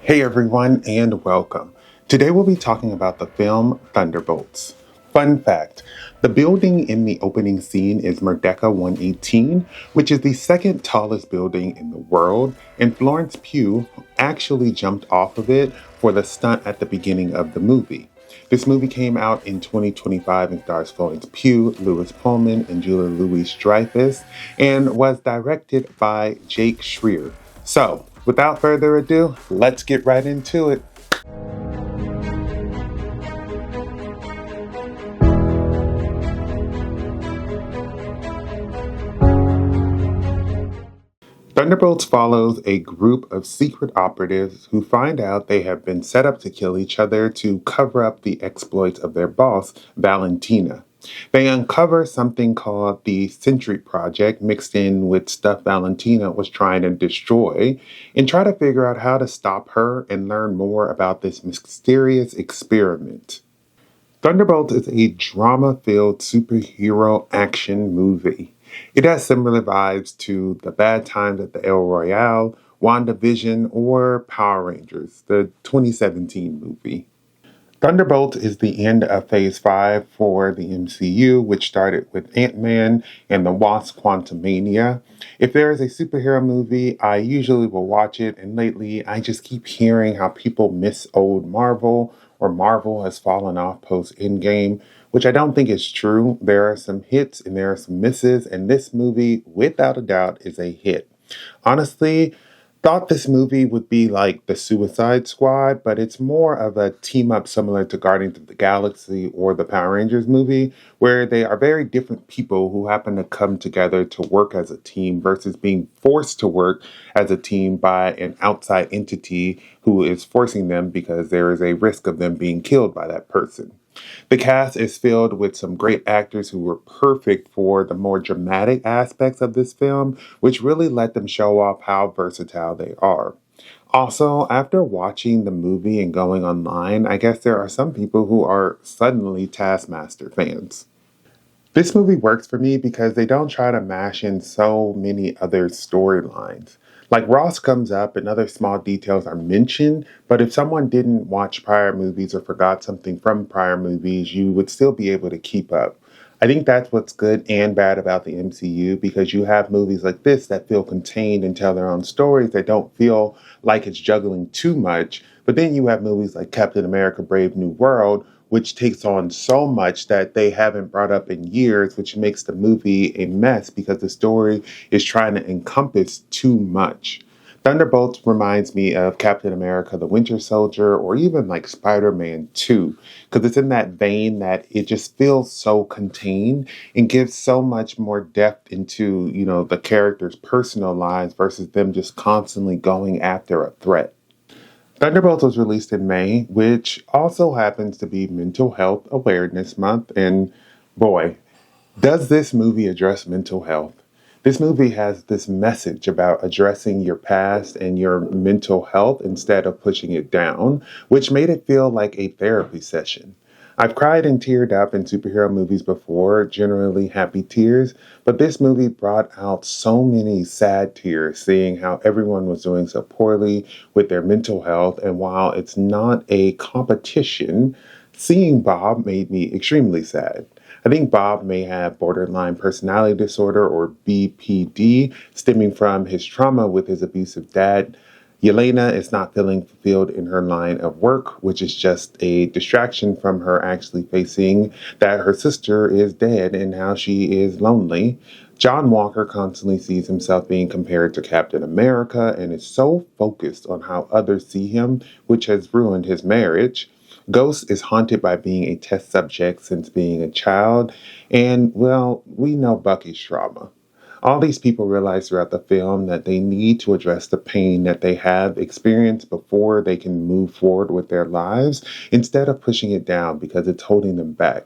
Hey everyone, and welcome. Today we'll be talking about the film Thunderbolts. Fun fact, the building in the opening scene is Merdeka 118, which is the second tallest building in the world, and Florence Pugh actually jumped off of it for the stunt at the beginning of the movie. This movie came out in 2025 and stars Florence Pugh, Louis Pullman, and Julia Louis-Dreyfus, and was directed by Jake Schrier. So, without further ado, let's get right into it. Thunderbolts follows a group of secret operatives who find out they have been set up to kill each other to cover up the exploits of their boss, Valentina. They uncover something called the Sentry Project mixed in with stuff Valentina was trying to destroy and try to figure out how to stop her and learn more about this mysterious experiment. Thunderbolts is a drama-filled superhero action movie. It has similar vibes to The Bad Times at the El Royale, WandaVision, or Power Rangers, the 2017 movie. Thunderbolt is the end of Phase 5 for the MCU, which started with Ant-Man and the Wasp Quantumania. If there is a superhero movie, I usually will watch it, and lately I just keep hearing how people miss old Marvel, or Marvel has fallen off post-Endgame, which I don't think is true. There are some hits and there are some misses, and this movie, without a doubt, is a hit. Honestly, thought this movie would be like the Suicide Squad, but it's more of a team up similar to Guardians of the Galaxy or the Power Rangers movie, where they are very different people who happen to come together to work as a team versus being forced to work as a team by an outside entity who is forcing them because there is a risk of them being killed by that person. The cast is filled with some great actors who were perfect for the more dramatic aspects of this film, which really let them show off how versatile they are. Also, after watching the movie and going online, I guess there are some people who are suddenly Taskmaster fans. This movie works for me because they don't try to mash in so many other storylines. Like Ross comes up and other small details are mentioned, but if someone didn't watch prior movies or forgot something from prior movies, you would still be able to keep up. I think that's what's good and bad about the MCU because you have movies like this that feel contained and tell their own stories that don't feel like it's juggling too much. But then you have movies like Captain America Brave New World, which takes on so much that they haven't brought up in years, which makes the movie a mess because the story is trying to encompass too much. Thunderbolts reminds me of Captain America the Winter Soldier or even like Spider-Man 2 because it's in that vein that it just feels so contained and gives so much more depth into, the characters' personal lives versus them just constantly going after a threat. Thunderbolts was released in May, which also happens to be Mental Health Awareness Month. And boy, does this movie address mental health? This movie has this message about addressing your past and your mental health instead of pushing it down, which made it feel like a therapy session. I've cried and teared up in superhero movies before, generally happy tears, but this movie brought out so many sad tears seeing how everyone was doing so poorly with their mental health. And while it's not a competition, seeing Bob made me extremely sad. I think Bob may have borderline personality disorder or BPD stemming from his trauma with his abusive dad. Yelena is not feeling fulfilled in her line of work, which is just a distraction from her actually facing that her sister is dead and how she is lonely. John Walker constantly sees himself being compared to Captain America and is so focused on how others see him, which has ruined his marriage. Ghost is haunted by being a test subject since being a child, and, well, we know Bucky's trauma. All these people realize throughout the film that they need to address the pain that they have experienced before they can move forward with their lives instead of pushing it down because it's holding them back.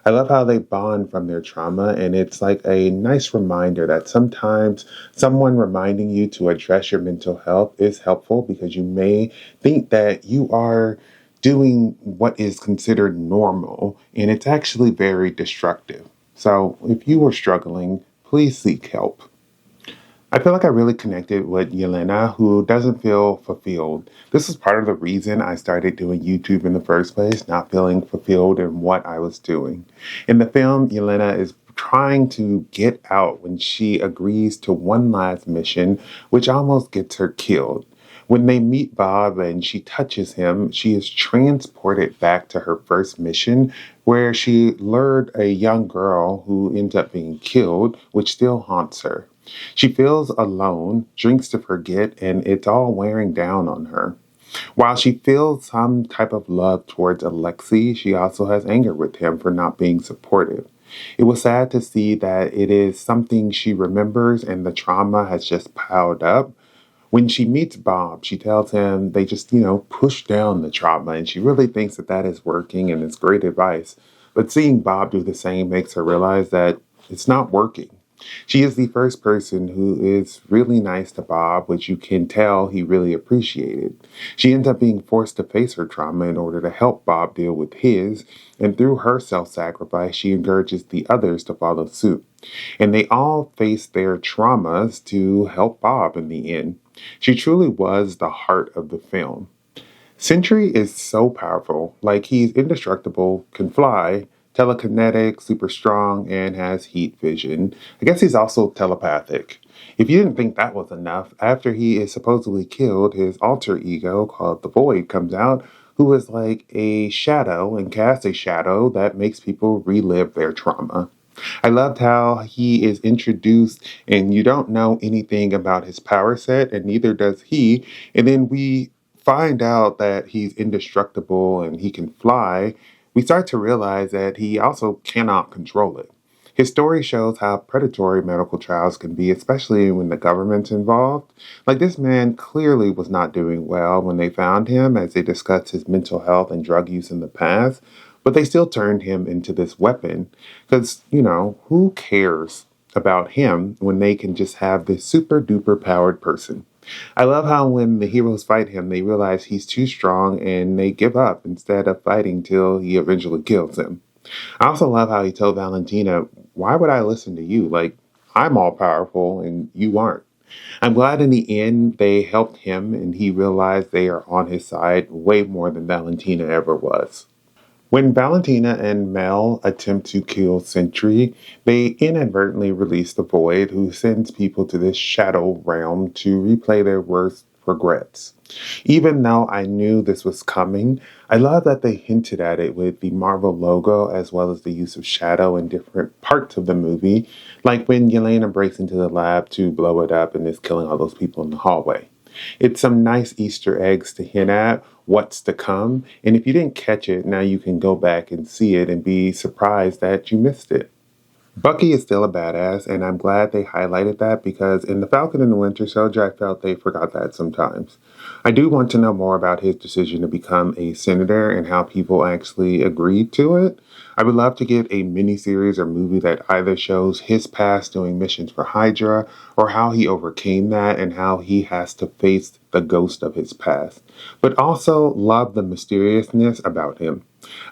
I love how they bond from their trauma, and it's like a nice reminder that sometimes someone reminding you to address your mental health is helpful because you may think that you are doing what is considered normal, and it's actually very destructive. So if you are struggling, please seek help. I feel like I really connected with Yelena, who doesn't feel fulfilled. This is part of the reason I started doing YouTube in the first place, not feeling fulfilled in what I was doing. In the film, Yelena is trying to get out when she agrees to one last mission, which almost gets her killed. When they meet Bob and she touches him, she is transported back to her first mission, where she lured a young girl who ends up being killed, which still haunts her. She feels alone, drinks to forget, and it's all wearing down on her. While she feels some type of love towards Alexei, she also has anger with him for not being supportive. It was sad to see that it is something she remembers and the trauma has just piled up. When she meets Bob, she tells him they just, push down the trauma, and she really thinks that that is working and it's great advice. But seeing Bob do the same makes her realize that it's not working. She is the first person who is really nice to Bob, which you can tell he really appreciated. She ends up being forced to face her trauma in order to help Bob deal with his, and through her self sacrifice, she encourages the others to follow suit. And they all face their traumas to help Bob in the end. She truly was the heart of the film. Sentry is so powerful. Like, he's indestructible, can fly, telekinetic, super strong, and has heat vision. I guess he's also telepathic. If you didn't think that was enough, after he is supposedly killed, his alter ego, called the Void, comes out, who is like a shadow and casts a shadow that makes people relive their trauma. I loved how he is introduced and you don't know anything about his power set, and neither does he. And then we find out that he's indestructible and he can fly. We start to realize that he also cannot control it. His story shows how predatory medical trials can be, especially when the government's involved. Like, this man clearly was not doing well when they found him, as they discussed his mental health and drug use in the past, but they still turned him into this weapon. Because, who cares about him when they can just have this super duper powered person? I love how when the heroes fight him, they realize he's too strong and they give up instead of fighting till he eventually kills them. I also love how he told Valentina, "Why would I listen to you? Like, I'm all powerful and you aren't." I'm glad in the end they helped him and he realized they are on his side way more than Valentina ever was. When Valentina and Mel attempt to kill Sentry, they inadvertently release the Void, who sends people to this shadow realm to replay their worst regrets. Even though I knew this was coming, I love that they hinted at it with the Marvel logo as well as the use of shadow in different parts of the movie, like when Yelena breaks into the lab to blow it up and is killing all those people in the hallway. It's some nice Easter eggs to hint at what's to come, and if you didn't catch it, now you can go back and see it and be surprised that you missed it. Bucky is still a badass, and I'm glad they highlighted that because in The Falcon and the Winter Soldier, I felt they forgot that sometimes. I do want to know more about his decision to become a senator and how people actually agreed to it. I would love to get a miniseries or movie that either shows his past doing missions for Hydra or how he overcame that and how he has to face the ghost of his past. But also love the mysteriousness about him.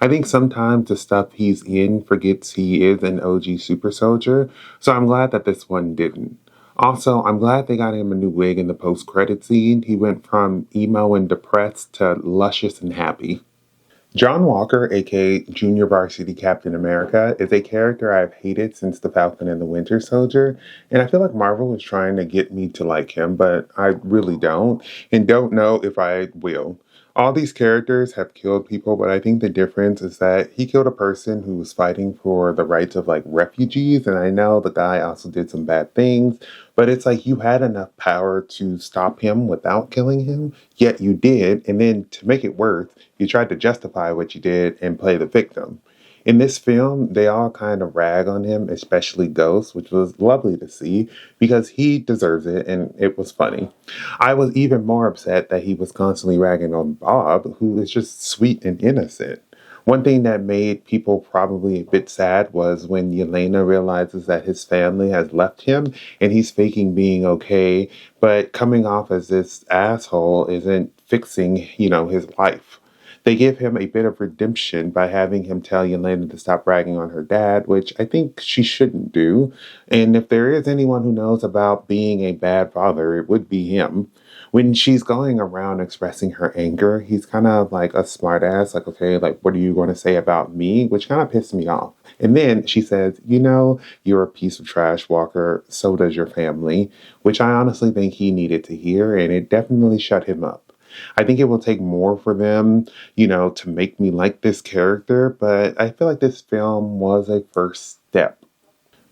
I think sometimes the stuff he's in forgets he is an OG super soldier, so I'm glad that this one didn't. Also, I'm glad they got him a new wig in the post-credit scene. He went from emo and depressed to luscious and happy. John Walker, aka Junior Varsity Captain America, is a character I've hated since The Falcon and the Winter Soldier, and I feel like Marvel is trying to get me to like him, but I really don't, and don't know if I will. All these characters have killed people, but I think the difference is that he killed a person who was fighting for the rights of like refugees, and I know the guy also did some bad things, but it's like you had enough power to stop him without killing him, yet you did, and then to make it worse, you tried to justify what you did and play the victim. In this film, they all kind of rag on him, especially Ghost, which was lovely to see because he deserves it and it was funny. I was even more upset that he was constantly ragging on Bob, who is just sweet and innocent. One thing that made people probably a bit sad was when Yelena realizes that his family has left him and he's faking being okay, but coming off as this asshole isn't fixing, his life. They give him a bit of redemption by having him tell Yelena to stop bragging on her dad, which I think she shouldn't do. And if there is anyone who knows about being a bad father, it would be him. When she's going around expressing her anger, he's kind of like a smartass, like, okay, like, what are you going to say about me? Which kind of pissed me off. And then she says, you know, you're a piece of trash, Walker. So does your family, which I honestly think he needed to hear, and it definitely shut him up. I think it will take more for them, to make me like this character, but I feel like this film was a first step.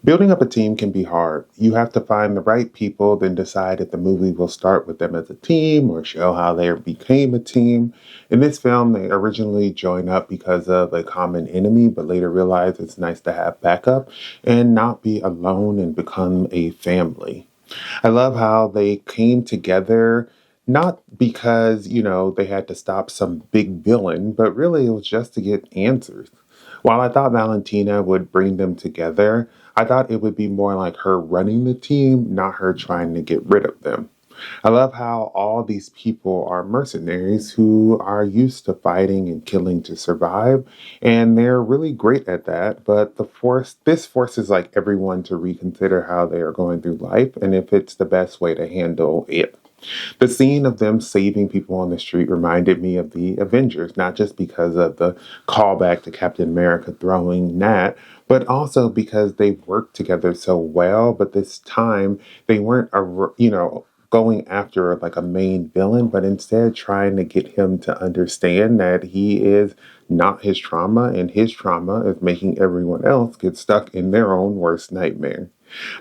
Building up a team can be hard. You have to find the right people, then decide if the movie will start with them as a team or show how they became a team. In this film, they originally join up because of a common enemy, but later realize it's nice to have backup and not be alone and become a family. I love how they came together, not because, they had to stop some big villain, but really it was just to get answers. While I thought Valentina would bring them together, I thought it would be more like her running the team, not her trying to get rid of them. I love how all these people are mercenaries who are used to fighting and killing to survive, and they're really great at that. But this forces like everyone to reconsider how they are going through life and if it's the best way to handle it. The scene of them saving people on the street reminded me of the Avengers, not just because of the callback to Captain America throwing Nat, but also because they worked together so well. But this time they weren't, going after like a main villain, but instead trying to get him to understand that he is not his trauma, and his trauma is making everyone else get stuck in their own worst nightmare.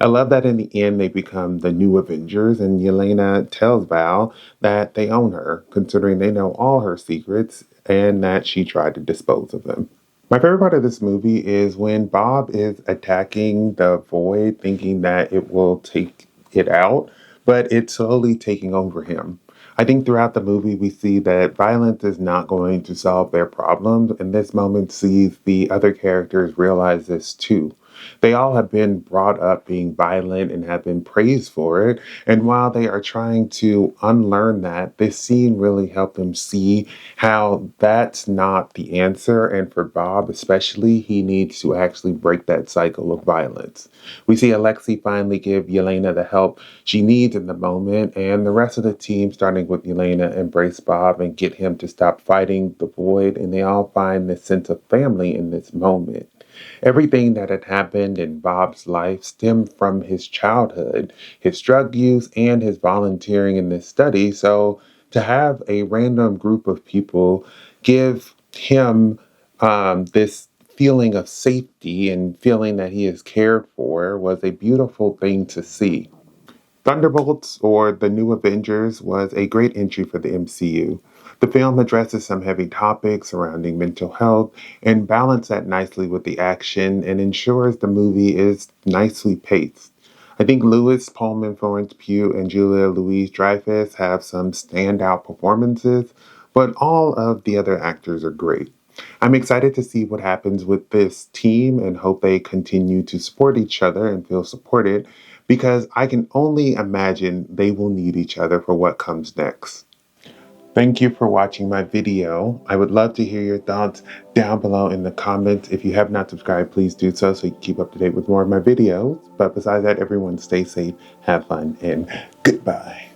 I love that in the end they become the new Avengers, and Yelena tells Val that they own her, considering they know all her secrets and that she tried to dispose of them. My favorite part of this movie is when Bob is attacking the void, thinking that it will take it out, but it's slowly taking over him. I think throughout the movie, we see that violence is not going to solve their problems, and this moment sees the other characters realize this too. They all have been brought up being violent and have been praised for it. And while they are trying to unlearn that, this scene really helped them see how that's not the answer. And for Bob, especially, he needs to actually break that cycle of violence. We see Alexei finally give Yelena the help she needs in the moment, and the rest of the team, starting with Yelena, embrace Bob and get him to stop fighting the void. And they all find this sense of family in this moment. Everything that had happened in Bob's life stemmed from his childhood, his drug use, and his volunteering in this study. So to have a random group of people give him this feeling of safety and feeling that he is cared for was a beautiful thing to see. Thunderbolts, or The New Avengers, was a great entry for the MCU. The film addresses some heavy topics surrounding mental health and balances that nicely with the action and ensures the movie is nicely paced. I think Pullman, Florence, Pugh, and Julia Louis-Dreyfus have some standout performances, but all of the other actors are great. I'm excited to see what happens with this team and hope they continue to support each other and feel supported, because I can only imagine they will need each other for what comes next. Thank you for watching my video. I would love to hear your thoughts down below in the comments. If you have not subscribed, please do so you can keep up to date with more of my videos. But besides that, everyone stay safe, have fun, and goodbye.